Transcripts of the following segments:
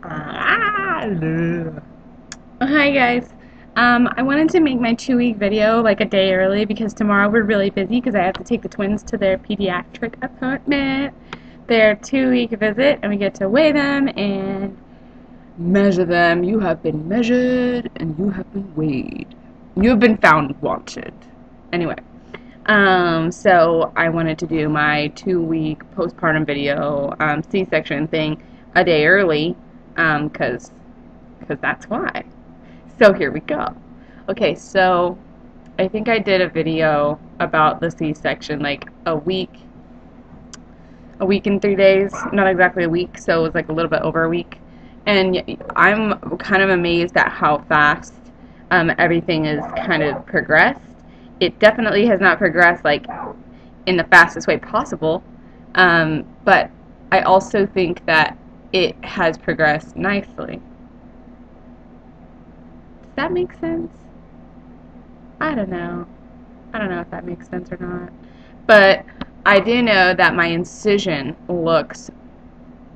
Hi guys. I wanted to make my 2-week video like a day early because tomorrow we're really busy because I have to take the twins to their pediatric appointment, their 2-week visit, and we get to weigh them and measure them. You have been measured and you have been weighed. You have been found wanted. Anyway, so I wanted to do my 2-week postpartum video C-section thing a day early because that's why. So here we go. Okay, so I think I did a video about the C-section like a week and 3 days, not exactly a week, so it was like a little bit over a week. And I'm kind of amazed at how fast everything is kind of progressed. It definitely has not progressed like in the fastest way possible, but I also think that it has progressed nicely. Does that make sense? I don't know. I don't know if that makes sense or not. But I do know that my incision looks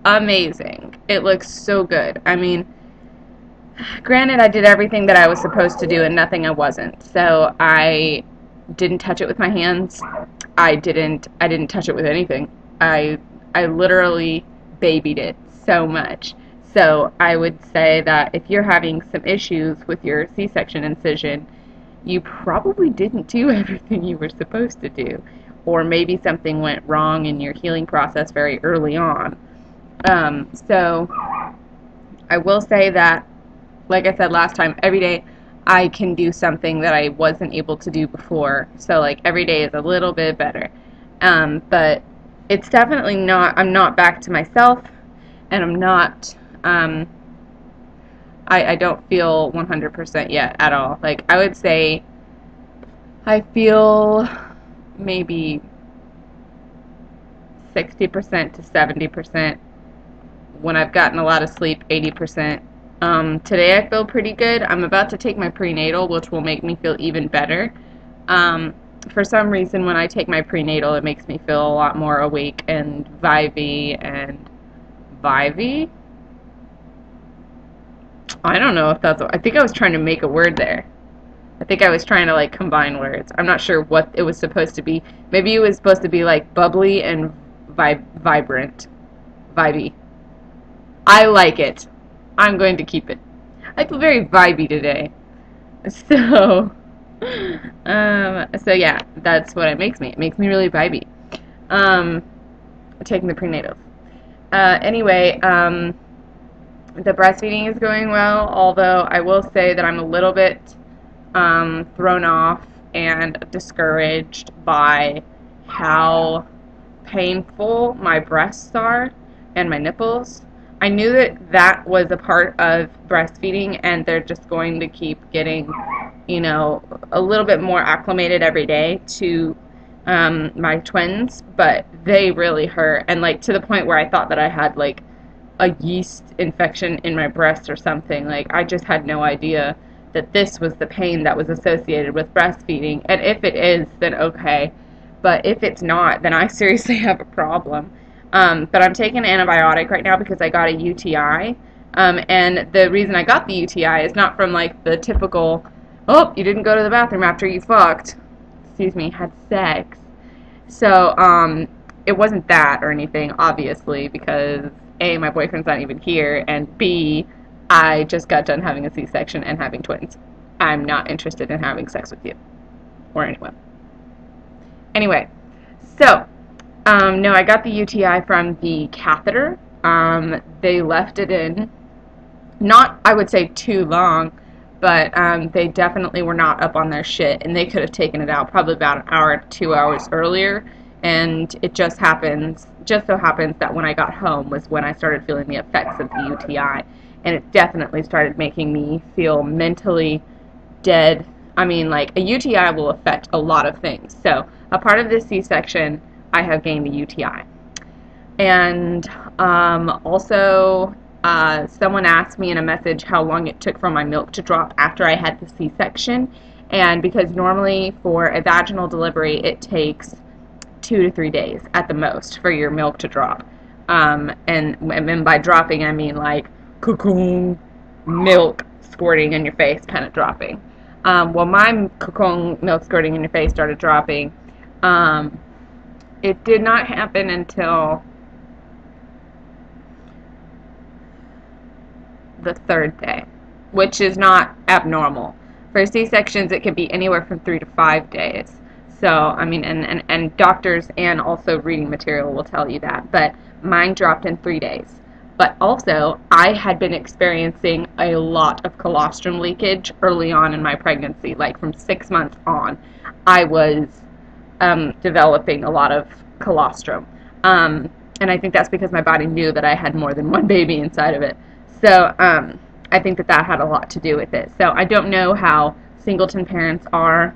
amazing. It looks so good. I mean, granted, I did everything that I was supposed to do and nothing I wasn't. So I didn't touch it with my hands. I didn't touch it with anything. I literally babied it so much. So I would say that if you're having some issues with your C-section incision, you probably didn't do everything you were supposed to do. Or maybe something went wrong in your healing process very early on. So I will say that, like I said last time, every day I can do something that I wasn't able to do before. So like every day is a little bit better. But it's definitely not, I'm not back to myself, and I'm not, I don't feel 100% yet at all. Like I would say I feel maybe 60% to 70%. When I've gotten a lot of sleep, 80%. Today I feel pretty good. I'm about to take my prenatal, which will make me feel even better. For some reason, when I take my prenatal, it makes me feel a lot more awake and vibey and vibey. I don't know if that's. I think I was trying to make a word there. I think I was trying to like combine words. I'm not sure what it was supposed to be. Maybe it was supposed to be like bubbly and vibrant, vibey. I like it. I'm going to keep it. I feel very vibey today. So, so yeah, that's what it makes me. It makes me really vibey. Taking the prenatals. Anyway, the breastfeeding is going well, although I will say that I'm a little bit thrown off and discouraged by how painful my breasts are and my nipples. I knew that that was a part of breastfeeding, and they're just going to keep getting, you know, a little bit more acclimated every day to my twins, but they really hurt, and like to the point where I thought that I had like a yeast infection in my breast or something. Like I just had no idea that this was the pain that was associated with breastfeeding, and if it is, then okay, but if it's not, then I seriously have a problem. But I'm taking an antibiotic right now because I got a UTI, and the reason I got the UTI is not from like the typical, oh, you didn't go to the bathroom after you fucked, excuse me, had sex. So it wasn't that or anything, obviously, because A, my boyfriend's not even here, and B, I just got done having a C-section and having twins. I'm not interested in having sex with you or anyone. Anyway, so no, I got the UTI from the catheter. They left it in, not, I would say, too long, but they definitely were not up on their shit, and they could have taken it out probably about an hour, 2 hours earlier, and it just so happens that when I got home was when I started feeling the effects of the UTI, and it definitely started making me feel mentally dead. I mean, like, a UTI will affect a lot of things, so a part of this C-section, I have gained a UTI. And also, someone asked me in a message how long it took for my milk to drop after I had the C-section. And because normally for a vaginal delivery, it takes 2 to 3 days at the most for your milk to drop. And by dropping, I mean like cocoon milk squirting in your face kind of dropping. Well, my cocoon milk squirting in your face started dropping. It did not happen until the third day, which is not abnormal. For C-sections, it can be anywhere from 3 to 5 days. So, I mean, and doctors and also reading material will tell you that. But mine dropped in 3 days. But also, I had been experiencing a lot of colostrum leakage early on in my pregnancy. Like from 6 months on, I was developing a lot of colostrum. And I think that's because my body knew that I had more than one baby inside of it. So I think that that had a lot to do with it. So I don't know how singleton parents are.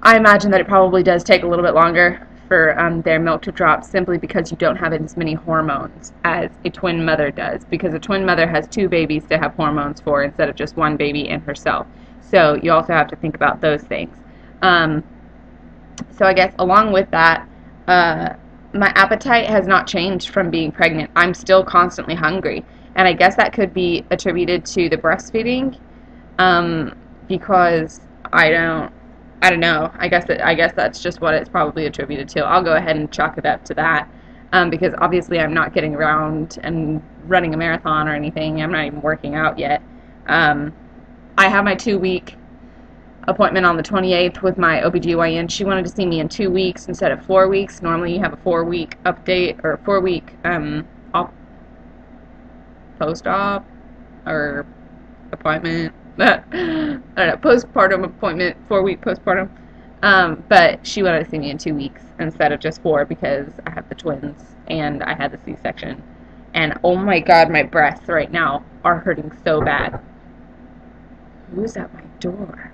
I imagine that it probably does take a little bit longer for their milk to drop, simply because you don't have as many hormones as a twin mother does, because a twin mother has 2 babies to have hormones for instead of just 1 baby and herself. So you also have to think about those things. So I guess along with that, my appetite has not changed from being pregnant. I'm still constantly hungry, and I guess that could be attributed to the breastfeeding, because I don't know. I guess that's just what it's probably attributed to. I'll go ahead and chalk it up to that, because obviously I'm not getting around and running a marathon or anything. I'm not even working out yet. I have my 2-week appointment on the 28th with my OBGYN. She wanted to see me in 2 weeks instead of 4 weeks. Normally you have a 4-week update, or 4-week post-op or appointment. I don't know, postpartum appointment, 4-week postpartum. But she wanted to see me in 2 weeks instead of just 4, because I have the twins and I had the C-section. And oh my god, my breasts right now are hurting so bad. Who's at my door?